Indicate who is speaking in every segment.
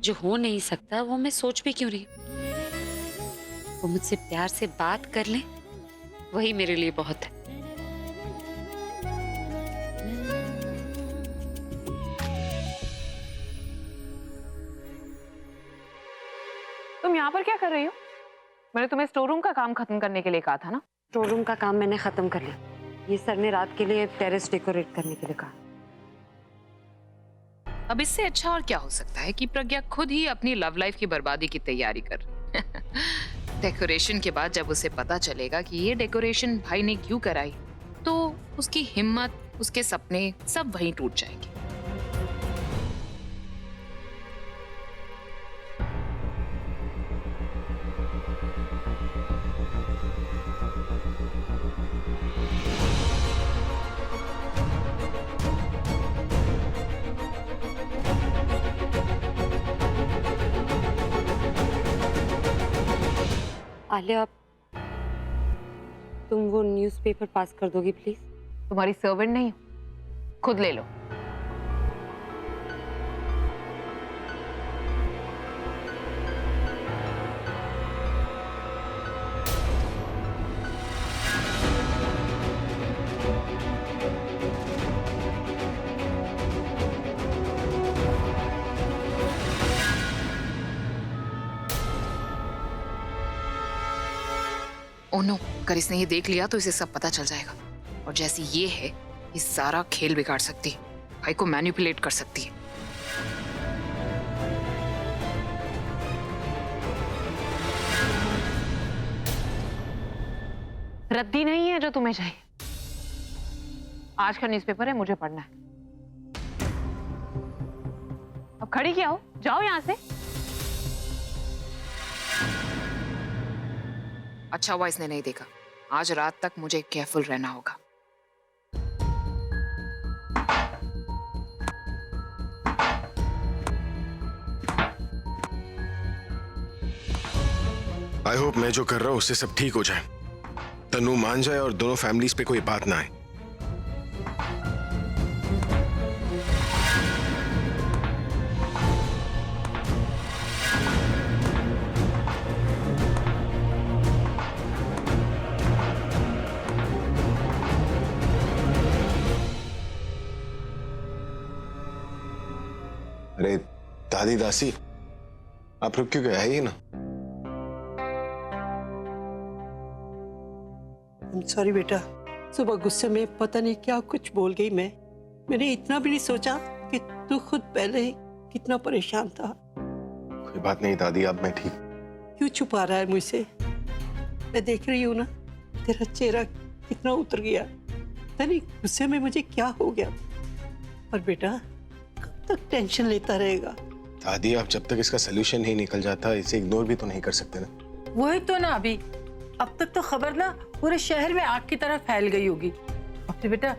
Speaker 1: जो हो नहीं सकता वो मैं सोच भी क्यों रही हूँ। वो मुझसे प्यार से बात कर ले, वही मेरे लिए बहुत है।
Speaker 2: तुम यहाँ पर क्या कर रही हो? मैंने तुम्हें स्टोर रूम का काम खत्म करने के लिए कहा था ना।
Speaker 1: स्टोर रूम का काम मैंने खत्म कर लिया। ये सर ने रात के लिए टेरेस डेकोरेट करने के लिए कहा।
Speaker 3: अब इससे अच्छा और क्या हो सकता है कि प्रज्ञा खुद ही अपनी लव लाइफ की बर्बादी की तैयारी कर डेकोरेशन के बाद जब उसे पता चलेगा कि ये डेकोरेशन भाई ने क्यों कराई, तो उसकी हिम्मत, उसके सपने सब वहीं टूट जाएंगे।
Speaker 1: आलिया, तुम वो न्यूज़पेपर पास कर दोगी प्लीज?
Speaker 2: तुम्हारी सर्वेंट नहीं, खुद ले लो।
Speaker 3: ओह नो, अगर इसने ये देख लिया तो इसे सब पता चल जाएगा। और जैसी ये है, ये सारा खेल बिगाड़ सकती है, भाई को मैनिपुलेट कर सकती है।
Speaker 2: रद्दी नहीं है जो तुम्हें चाहिए। आज का न्यूज़पेपर है, मुझे पढ़ना है। अब खड़ी क्या हो, जाओ यहां से।
Speaker 3: अच्छा हुआ इसने नहीं देखा। आज रात तक मुझे केयरफुल रहना होगा।
Speaker 4: आई होप मैं जो कर रहा हूं उससे सब ठीक हो जाए, तन्नू मान जाए और दोनों फैमिलीज पे कोई बात ना आए। अरे दादी दासी, आप रुक क्यों गए? आइए ना।
Speaker 5: सॉरी बेटा, सुबह गुस्से में पता नहीं क्या कुछ बोल गई मैंने इतना भी नहीं सोचा कि तू खुद पहले ही कितना परेशान था।
Speaker 4: कोई बात नहीं दादी, अब मैं ठीक।
Speaker 5: क्यों छुपा रहा है मुझसे? मैं देख रही हूँ ना, तेरा चेहरा कितना उतर गया। पता नहीं गुस्से में मुझे क्या हो गया। पर बेटा, कब तक टेंशन लेता रहेगा?
Speaker 4: दादी, आप जब तक इसका सोल्यूशन नहीं निकल जाता इसे इग्नोर भी तो नहीं कर सकते ना।
Speaker 6: वही तो ना, अभी अब तक तो खबर ना पूरे शहर में आग की तरह फैल गई होगी। अब तो बेटा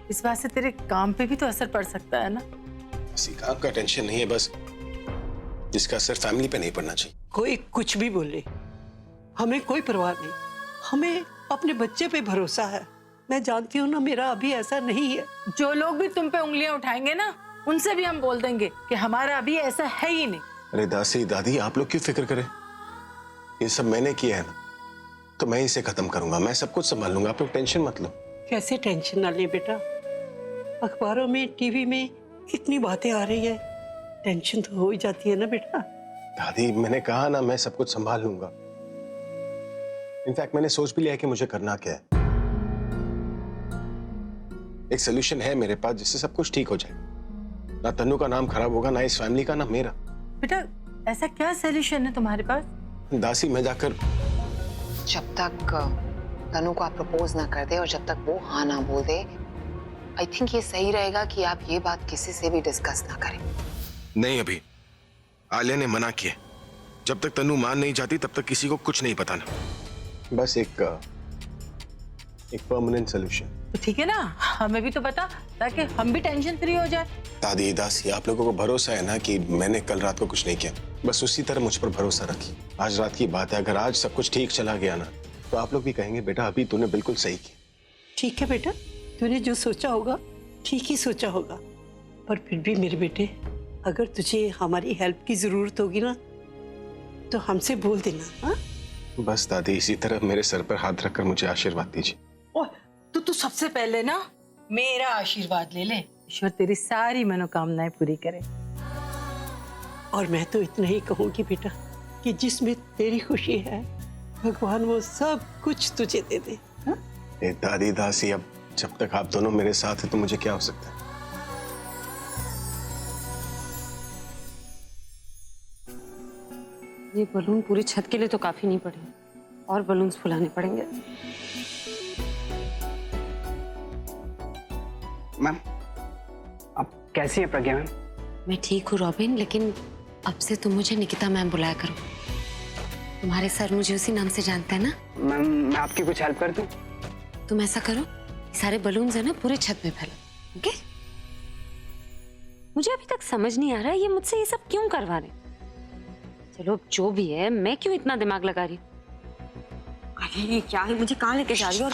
Speaker 6: इस बात से तेरे काम पे भी तो असर पड़ सकता है ना।
Speaker 4: किसी काम का टेंशन नहीं है, बस जिसका असर फैमिली पे नहीं पड़ना चाहिए।
Speaker 5: कोई कुछ भी बोले, हमें कोई परवाह नहीं। हमें अपने बच्चे पे भरोसा है। मैं जानती हूँ ना, मेरा अभी ऐसा नहीं है।
Speaker 6: जो लोग भी तुम पे उंगलियां उठाएंगे ना, उनसे भी हम बोल देंगे कि हमारा अभी ऐसा है ही नहीं।
Speaker 4: अरे दासी दादी, आप लोग क्यों फिक्र करें? ये सब मैंने किया है ना, तो मैं इसे खत्म करूंगा। मैं सब कुछ संभाल लूंगा, आप लोग टेंशन मत लो।
Speaker 5: कैसे टेंशन ना ले बेटा, अखबारों में टीवी में कितनी बातें आ रही है, टेंशन तो हो ही जाती है ना बेटा।
Speaker 4: दादी, मैंने कहा ना, मैं सब कुछ संभाल लूंगा। इनफैक्ट मैंने सोच भी लिया कि मुझे करना क्या है। एक सोल्यूशन है मेरे पास जिससे सब कुछ ठीक हो जाए। ना तन्नू का नाम खराब होगा, ना इस फैमिली का, ना मेरा।
Speaker 6: बेटा ऐसा क्या सोल्यूशन है तुम्हारे पास?
Speaker 4: दासी, मैं जाकर
Speaker 3: जब तक तनु को आप प्रपोज ना कर दे और जब तक वो हाँ ना बोल दे, आई थिंक ये सही रहेगा कि आप ये बात किसी से भी डिस्कस ना करें।
Speaker 4: नहीं, अभी आलिया ने मना किया। जब तक तन्नू मान नहीं जाती तब तक किसी को कुछ नहीं बताना। बस एक परमानेंट सोल्यूशन।
Speaker 6: तो ठीक है ना, हमें भी तो बता, ताकि हम भी टेंशन फ्री हो जाए।
Speaker 4: दादी दासी, आप लोगों को भरोसा है ना कि मैंने कल रात को कुछ नहीं किया? बस उसी तरह मुझ पर भरोसा रखिए। आज रात की बात है, अगर आज सब कुछ ठीक चला गया ना, तो आप लोग भी कहेंगे बेटा अभी तूने बिल्कुल सही किया।
Speaker 5: ठीक है बेटा, तूने जो सोचा होगा ठीक ही सोचा होगा। पर फिर भी मेरे बेटे, अगर तुझे हमारी हेल्प की जरूरत होगी ना तो हमसे बोल देना। हाँ?
Speaker 4: बस दादी इसी तरह मेरे सर पर हाथ रखकर मुझे आशीर्वाद दीजिए।
Speaker 6: ओह, तो तू सबसे पहले ना मेरा आशीर्वाद ले ले। ईश्वर तेरी सारी मनोकामनाएं पूरी करे।
Speaker 5: और मैं तो इतना ही कहूंगी बेटा कि जिसमें तेरी खुशी है भगवान वो सब कुछ तुझे दे दे। हाँ?
Speaker 4: दादी दासी, अब जब तक आप दोनों मेरे साथ हैं तो मुझे क्या हो सकता है।
Speaker 1: ये बलून पूरी छत के लिए तो काफी नहीं पड़े, और बलून्स फुलाने पड़ेंगे।
Speaker 7: मैम, आप कैसी हैं प्रज्ञा मैम?
Speaker 1: मैं ठीक हूँ रॉबिन, लेकिन अब से तुम मुझे निकिता मैम बुलाया करो। तुम्हारे सर मुझे उसी नाम से जानते हैं ना।
Speaker 7: मैम, मैं आपकी कुछ हेल्प कर दूं?
Speaker 1: तुम ऐसा करो, सारे बलून्स है ना पूरे छत पे फैलो, ओके? मुझे अभी तक समझ नहीं आ रहा है ये मुझसे ये सब क्यों करवा रहे हैं। चलो जो भी है, मैं क्यों इतना दिमाग लगा रही हूँ। अरे ये क्या है, मुझे कहाँ लेके जा रही हो? और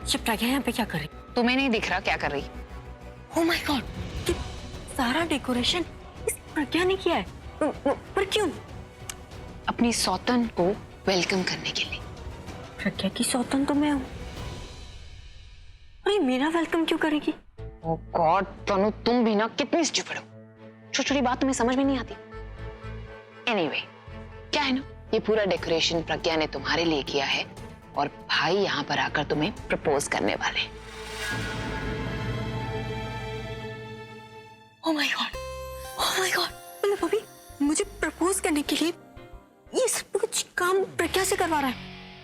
Speaker 1: ये प्रज्ञा यहाँ पे क्या कर रही?
Speaker 3: तुम्हें नहीं दिख रहा क्या कर रही?
Speaker 1: ओह माय गॉड, ये सारा डेकोरेशन इस प्रज्ञा ने किया है। पर क्यों?
Speaker 3: अपनी सौतन को वेलकम करने के लिए।
Speaker 1: प्रज्ञा की सौतन तो मैं हूँ, अरे मेरा वेलकम क्यों करेगी?
Speaker 3: ओह गॉड तनु, तुम भी ना कितनी स्टूपिड हो। छोटी छोटी बात तुम्हें समझ में नहीं आती। एनीवे, क्या है ना, ये पूरा डेकोरेशन प्रज्ञा ने तुम्हारे लिए किया है और भाई यहाँ पर आकर तुम्हें प्रपोज करने वाले हैं।
Speaker 1: Oh my God, oh my God, मतलब अभी मुझे प्रपोज करने के लिए ये सब कुछ काम प्रज्ञा से करवा रहा है।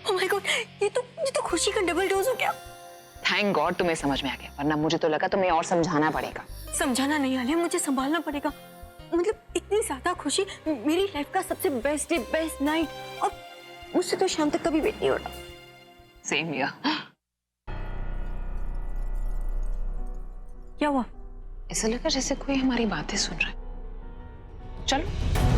Speaker 1: ओह माय गॉड, ये तो खुशी का डबल डोज हो गया।
Speaker 3: थैंक गॉड तुम्हें समझ में आ गया, वरना मुझे तो लगा तुम्हें और समझाना पड़ेगा।
Speaker 1: समझाना नहीं आलिया, मुझे संभालना पड़ेगा। मतलब इतनी ज्यादा खुशी, मेरी लाइफ का सबसे बेस्ट डे, बेस्ट नाइट, और मुझसे तो शाम तक कभी वेट नहीं हो रहा।
Speaker 3: Same here.
Speaker 1: क्या हुआ?
Speaker 3: ऐसा लगा जैसे कोई हमारी बातें सुन रहा है। चलो।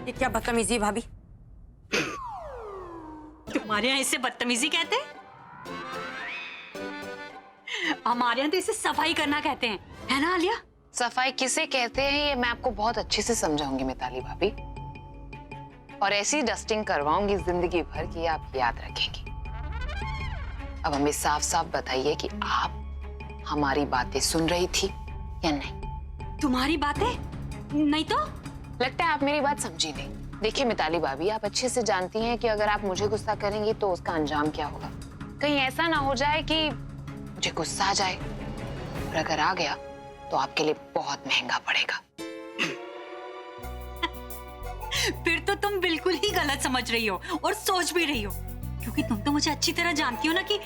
Speaker 1: ये क्या बदतमीजी भाभी? तुम्हारे यहाँ इसे बदतमीजी कहते हैं? हमारे यहाँ तो इसे सफाई करना कहते हैं, है ना आलिया?
Speaker 3: सफाई किसे कहते हैं ये मैं आपको बहुत अच्छे से समझाऊंगी मिताली भाभी, और ऐसी डस्टिंग करवाऊंगी जिंदगी भर की आप याद रखेंगी। अब हमें साफ साफ बताइए कि आप हमारी बातें सुन रही थी या नहीं?
Speaker 1: तुम्हारी बातें? नहीं तो?
Speaker 3: लगता है आप मेरी बात समझी नहीं। देखिए मिताली भाभी, आप अच्छे से जानती हैं कि अगर आप मुझे गुस्सा करेंगी तो उसका अंजाम क्या होगा। कहीं ऐसा ना हो जाए कि मुझे गुस्सा आ जाए, और अगर आ गया तो आपके लिए बहुत महंगा पड़ेगा।
Speaker 1: फिर तो तुम बिल्कुल ही गलत समझ रही हो और सोच भी रही हो, क्योंकि तुम तो मुझे अच्छी तरह जानती हो ना कि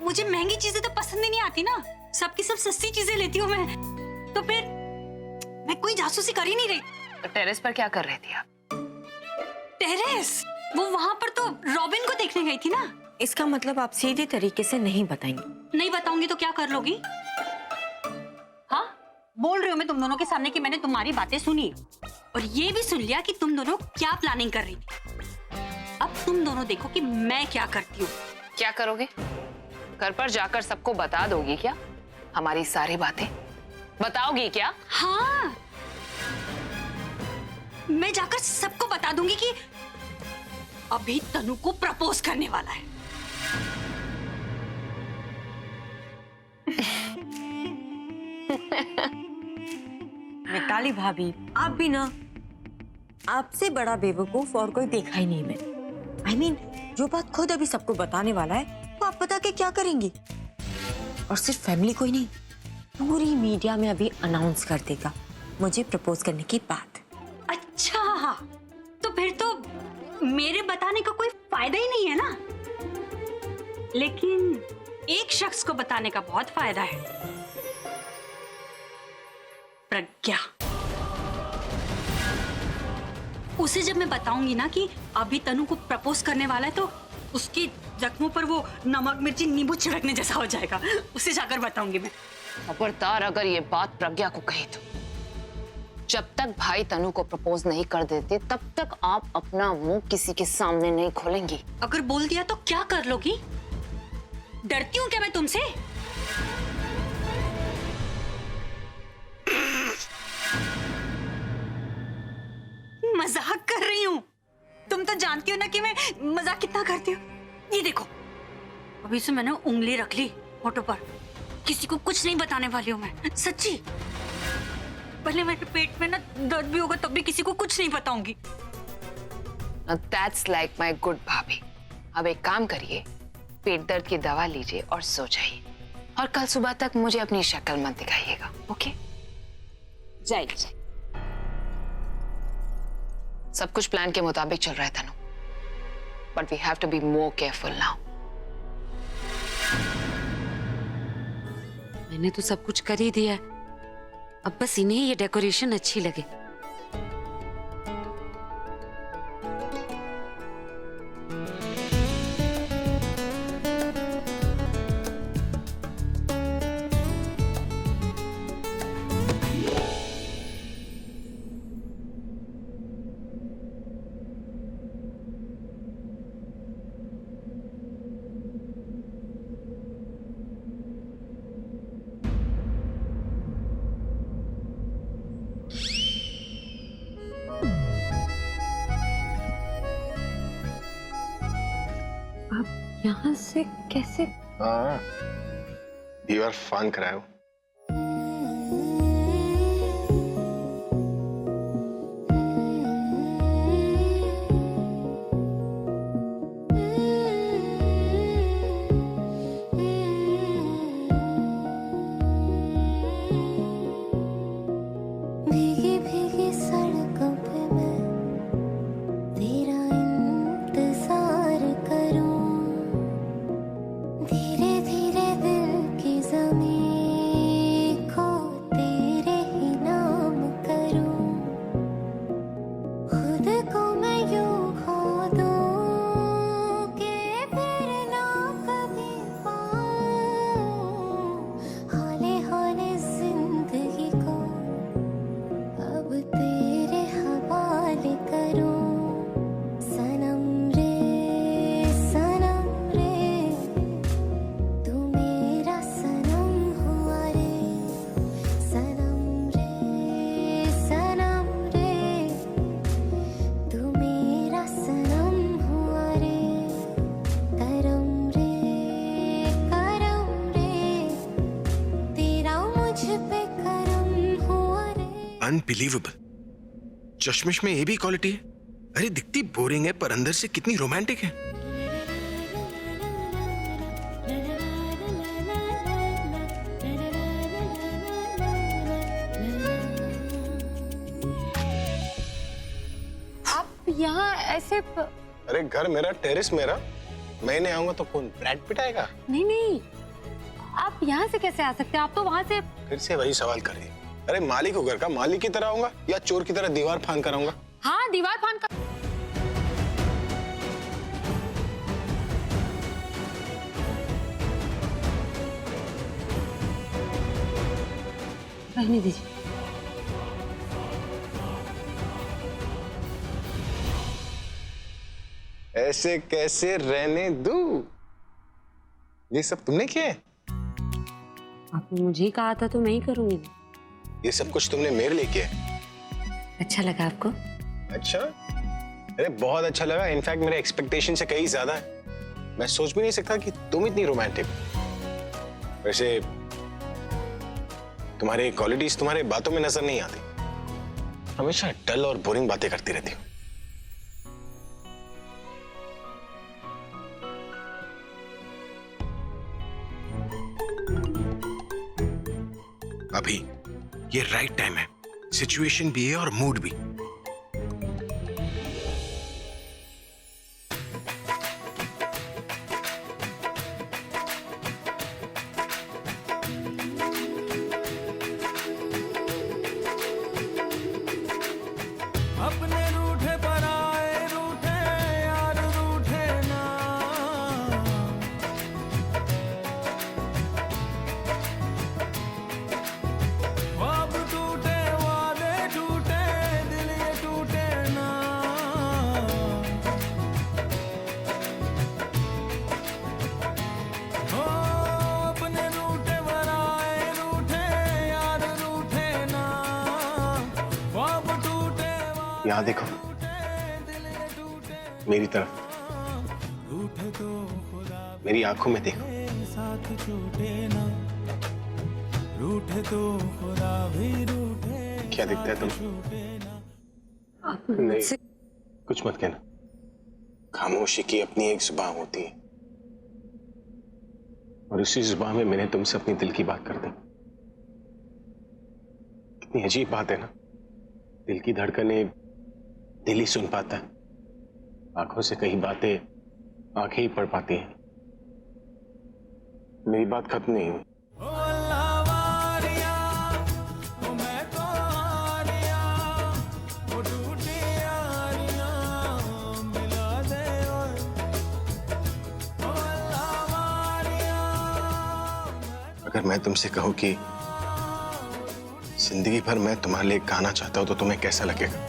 Speaker 1: मुझे महंगी चीजें तो पसंद ही नहीं आती ना, सबकी सब सस्ती चीजें लेती हूँ मैं। तो फिर मैं कोई जासूसी कर ही नहीं रही।
Speaker 3: तो टेरेस पर क्या कर रही थी आप?
Speaker 1: टेरेस? वो वहां पर तो रॉबिन को देखने गई थी ना।
Speaker 8: इसका मतलब आप सीधे तरीके से नहीं बताएंगे?
Speaker 1: नहीं बताऊंगी तो क्या कर लोगी? हाँ, बोल रही हूँ मैं तुम दोनों के सामने कि मैंने तुम्हारी बातें सुनी और ये भी सुन लिया कि तुम दोनों क्या प्लानिंग कर रही थी। अब तुम दोनों देखो कि मैं क्या करती हूँ।
Speaker 3: क्या करोगे? घर पर जाकर सबको बता दोगी क्या हमारी सारी बातें? बताओगी क्या?
Speaker 1: हाँ, मैं जाकर सबको बता दूंगी कि अभी तनु को प्रपोज करने वाला है।
Speaker 8: मिताली भाभी, आप भी ना, आपसे बड़ा बेवकूफ और कोई देखा ही नहीं मैं। I mean, जो बात खुद अभी सबको बताने वाला है वो आप बता के क्या करेंगी? और सिर्फ फैमिली को ही नहीं, पूरी मीडिया में अभी अनाउंस कर देगा मुझे प्रपोज करने की बात।
Speaker 1: अच्छा, तो फिर तो मेरे बताने का कोई फायदा ही नहीं है ना। लेकिन एक शख्स को बताने का बहुत फायदा है, प्रज्ञा। उसे जब मैं बताऊंगी ना कि अभी तनु को प्रपोज करने वाला है, तो उसकी जख्मों पर वो नमक मिर्ची नींबू छिड़कने जैसा हो जाएगा। उसे जाकर बताऊंगी मैं।
Speaker 3: खबरदार अगर ये बात प्रज्ञा को कही तो। जब तक भाई तनु को प्रपोज नहीं कर देते तब तक आप अपना मुंह किसी के सामने नहीं खोलेंगी।
Speaker 1: अगर बोल दिया तो क्या कर लोगी? डरती हूँ क्या मैं तुमसे? मजाक कर रही हूँ। तुम तो जानती हो ना कि मैं मजाक कितना करती हूँ। ये देखो, अभी से मैंने उंगली रख ली फोटो पर। किसी को कुछ नहीं बताने वाली हूँ मैं, सच्ची। पहले मेरे पेट में ना दर्द भी होगा तब भी किसी को कुछ नहीं बताऊंगी।
Speaker 3: That's like my good भाभी। अब एक काम करिए, पेट दर्द की दवा लीजिए और सो जाइए। और कल सुबह तक मुझे अपनी शक्ल मत दिखाइएगा, ओके? जाइए। सब कुछ प्लान के मुताबिक चल रहा है Tanu, but we have to be more careful now.
Speaker 1: मैंने तो सब कुछ कर ही दिया है, अब बस इन्हें ये डेकोरेशन अच्छी लगे। यहाँ से कैसे?
Speaker 4: हाँ, दीवार फान कराया हो।
Speaker 9: भीगी भीगी सड़कों पे मैं तेरा इंतजार करूं, धीरे धीरे दिल की ज़मीं को तेरे ही नाम करूं, खुद को मैं यूं खो दूं कि फिर ना कभी पाऊं, हौले हौले जिंदगी को अब तेरे हवाले करूं, सनम रे तू मेरा सनम हुआ रे, सनम रे तू मेरा सनम हुआ रे, करम रे तेरा मुझ पे करम हुआ रे।
Speaker 4: अनबिलीवेबल, चश्मिश में ये भी क्वालिटी है। अरे दिखती बोरिंग है पर अंदर से कितनी रोमांटिक है।
Speaker 9: आप यहाँ ऐसे
Speaker 4: अरे घर मेरा, टेरेस मेरा, मैं नहीं आऊंगा तो कौन? ब्रैड पिट आएगा?
Speaker 9: नहीं, आप यहाँ से कैसे आ सकते हैं? आप तो वहाँ से।
Speaker 4: फिर से वही सवाल कर रही है। अरे मालिक हो घर का, मालिक की तरह आऊंगा या चोर की तरह दीवार फान कर आऊंगा?
Speaker 9: हाँ, दीवार फान का।
Speaker 1: रहने दीजिए।
Speaker 4: ऐसे कैसे रहने दूं? ये सब तुमने किया है?
Speaker 1: आपने मुझे ही कहा था तो मैं ही करूंगी।
Speaker 4: ये सब कुछ तुमने मेरे लिए किया है?
Speaker 1: अच्छा लगा आपको?
Speaker 4: अच्छा, अरे बहुत अच्छा लगा। इनफैक्ट मेरे एक्सपेक्टेशन से कहीं ज्यादा है। मैं सोच भी नहीं सकता कि तुम इतनी रोमांटिक। वैसे तुम्हारी क्वालिटीज तुम्हारे बातों में नजर नहीं आती, हमेशा डल और बोरिंग बातें करती रहती हो। अभी ये राइट टाइम है, सिचुएशन भी है और मूड भी।
Speaker 10: अपने रूठे पर आए रूठे यार रूठे ना,
Speaker 4: यहाँ देखो, मेरी तरफ, मेरी आंखों में देखो। क्या दिखता है तुम? नहीं, कुछ मत कहना। खामोशी की अपनी एक जुबान होती है और उसी जुबान में मैंने तुमसे अपनी दिल की बात कर दी। कितनी अजीब बात है ना, दिल की धड़कनें दिल ही सुन पाता है, आंखों से कई बातें आंखें ही पढ़ पाती हैं। मेरी बात खत्म नहीं हुई। अगर मैं तुमसे कहूं कि जिंदगी भर मैं तुम्हारे लिए गाना चाहता हूं तो तुम्हें कैसा लगेगा?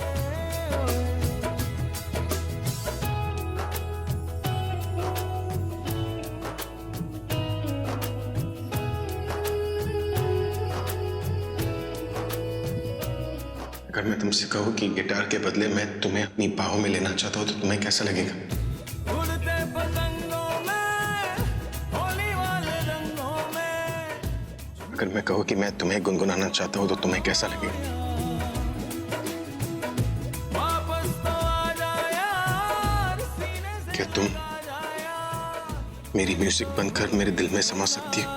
Speaker 4: अगर मैं तुमसे कहूं कि गिटार के बदले मैं तुम्हें अपनी बाहों में लेना चाहता हूं तो तुम्हें कैसा लगेगा? अगर मैं कहूं कि मैं तुम्हें गुनगुनाना चाहता हूं तो तुम्हें कैसा लगेगा? क्या तुम मेरी म्यूजिक बनकर मेरे दिल में समा सकती हो?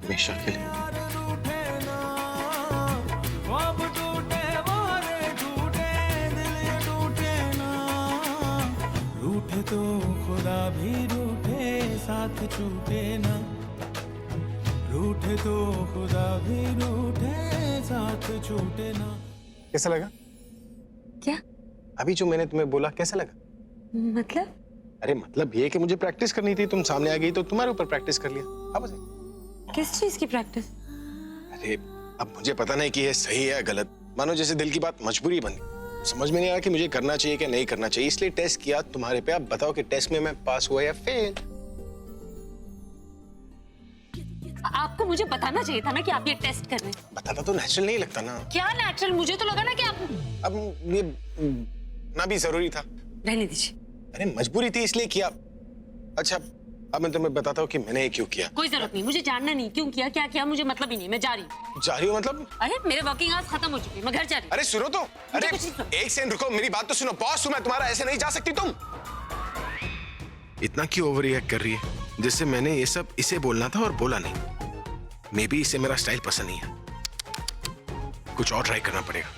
Speaker 4: हमेशा के लिए।
Speaker 10: रूठे तो खुदा भी रूठे साथ छूटे ना, रूठे तो खुदा भी रूठे साथ छूटे ना।
Speaker 4: कैसा लगा?
Speaker 8: क्या?
Speaker 4: अभी जो मैंने तुम्हें बोला कैसा लगा?
Speaker 8: मतलब?
Speaker 4: अरे मतलब ये कि मुझे प्रैक्टिस करनी थी, तुम सामने आ गई तो तुम्हारे ऊपर प्रैक्टिस कर लिया। अब
Speaker 8: किस चीज की प्रैक्टिस?
Speaker 4: अरे अब मुझे पता नहीं कि ये सही है या गलत, मानो जैसे दिल की बात मजबूरी बन गई। समझ में नहीं आया कि मुझे करना चाहिए कि नहीं करना चाहिए, इसलिए टेस्ट किया तुम्हारे पे। अब बताओ कि टेस्ट में मैं पास हुआ या फेल?
Speaker 1: आपको मुझे बताना चाहिए था ना कि आप ये टेस्ट कर रहे हैं।
Speaker 4: बताना तो नेचुरल नहीं लगता ना।
Speaker 1: क्या नेचुरल? मुझे तो लगा ना कि आप...
Speaker 4: अब ये ना भी जरूरी था।
Speaker 1: रहने दीजिए।
Speaker 4: अरे मजबूरी थी इसलिए किया। अच्छा अब मैं तुम्हें बताता हूँ कि मैंने ये क्यों किया।
Speaker 1: कोई जरूरत नहीं, मुझे जानना नहीं क्यों किया, क्या किया, मुझे मतलब ही नहीं। मैं जा रही हूँ।
Speaker 4: जा रही हो मतलब?
Speaker 1: अरे मेरे वर्किंग आवर्स खत्म हो चुके हैं, मैं घर जा रही हूँ।
Speaker 4: अरे सुनो तो, अरे
Speaker 1: कुछ नहीं सुनना।
Speaker 4: एक सेकंड रुको, मेरी बात तो सुनो। बॉस हूं मैं तुम्हारा, ऐसे नहीं जा सकती तुम। इतना क्यों ओवर रिएक्ट कर रही है? जैसे मैंने ये सब इसे बोलना था और बोला नहीं। मे बी इसे मेरा स्टाइल पसंद नहीं है, कुछ और ट्राई करना पड़ेगा।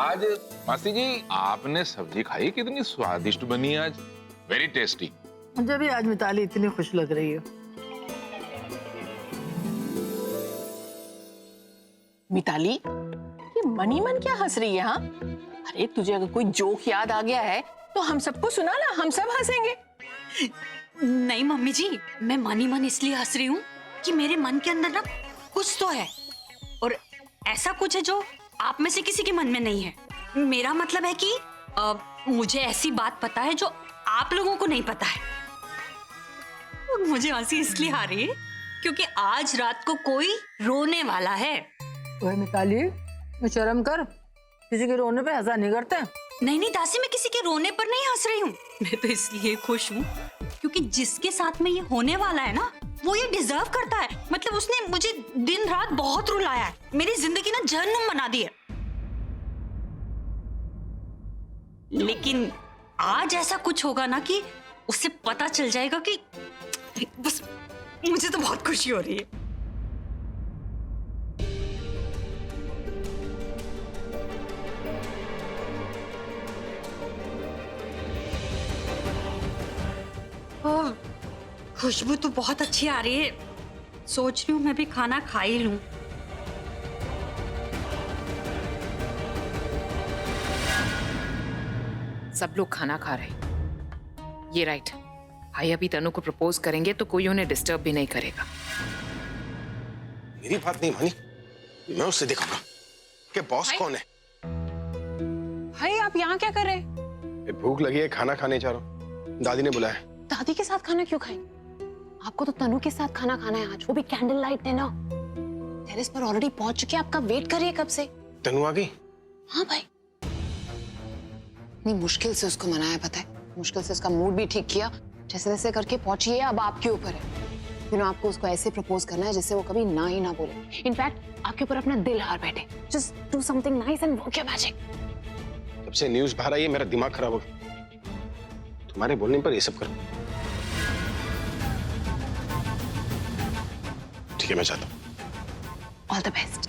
Speaker 11: आज मासी जी आपने सब्जी खाई, कितनी स्वादिष्ट बनी आज, वेरी टेस्टी।
Speaker 6: मुझे भी आज मिताली इतनी खुश लग रही है।
Speaker 12: मिताली, ये मनी मन क्या हंस रही है? हाँ, अरे तुझे अगर कोई जोक याद आ गया है तो हम सबको सुना ना, हम सब हंसेंगे।
Speaker 1: नहीं मम्मी जी, मैं मनी मन इसलिए हंस रही हूँ कि मेरे मन के अंदर ना कुछ तो है, और ऐसा कुछ है जो आप में से किसी के मन में नहीं है। मेरा मतलब है कि मुझे ऐसी बात पता है जो आप लोगों को नहीं पता है। और मुझे हंसी इसलिए आ रही है क्योंकि आज रात को कोई रोने वाला है।
Speaker 6: वह मिताली, तो शर्म कर, किसी के रोने पे हंसा नहीं करते।
Speaker 1: नहीं नहीं दासी, मैं किसी के रोने पर नहीं हंस रही हूँ। मैं तो इसलिए खुश हूँ क्योंकि जिसके साथ में ये होने वाला है ना, वो ये डिजर्व करता है। मतलब उसने मुझे दिन रात बहुत रुलाया है, मेरी जिंदगी ना जहन्नुम बना दी है। लेकिन आज ऐसा कुछ होगा ना कि उसे पता चल जाएगा कि बस मुझे तो बहुत खुशी हो रही है। खुशबू तो बहुत अच्छी आ रही है, सोच रही हूँ मैं भी खाना खा ही लूं।
Speaker 3: सब लोग खाना खा रहे हैं, ये राइट। भाई अभी तनु को प्रपोज करेंगे तो कोई उन्हें डिस्टर्ब भी नहीं करेगा।
Speaker 4: मेरी बात नहीं मानी, मैं उससे दिखाऊंगा कि बॉस कौन है।
Speaker 12: भाई आप यहाँ क्या कर रहे हैं?
Speaker 4: भूख लगी है, खाना खाने जा रहा हूँ, दादी ने बुलाया।
Speaker 12: दादी के साथ खाना क्यों खाएं? आपको तो तनु के साथ खाना खाना है आज, वो भी कैंडल लाइट डिनर। टेरेस पर ऑलरेडी पहुंच चुके हैं, आपका वेट कर रही है कब से।
Speaker 4: तनु आ गई?
Speaker 12: हाँ भाई, नहीं मुश्किल से उसको मनाया, पता है, मुश्किल से उसका मूड भी ठीक किया, जैसे तैसे करके पहुंची है। अब आपके ऊपर है, आपको उसको ऐसे प्रपोज करना है जिससे वो कभी ना ही ना बोले। इनफैक्ट आपके ऊपर अपना दिल हार बैठे। Just do something nice and work your magic.
Speaker 4: जब से न्यूज बाहर आई है मेरा दिमाग खराब हो गया, तुम्हारे बोलने पर ये सब करो। ठीक है, मैं जाता हूं।
Speaker 12: All the best.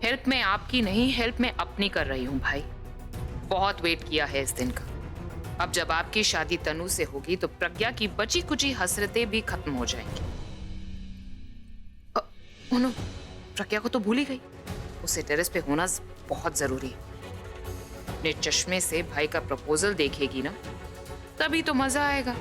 Speaker 3: हेल्प मैं आपकी नहीं, हेल्प मैं अपनी कर रही हूँ भाई। बहुत वेट किया है इस दिन का। अब जब आपकी शादी तनु से होगी तो प्रज्ञा की बची कुची हसरतें भी खत्म हो जाएंगी। नो, प्रज्ञा को तो भूल ही गई। उसे टेरेस पे होना बहुत जरूरी है। अपने चश्मे से भाई का प्रपोजल देखेगी ना, तभी तो मजा आएगा।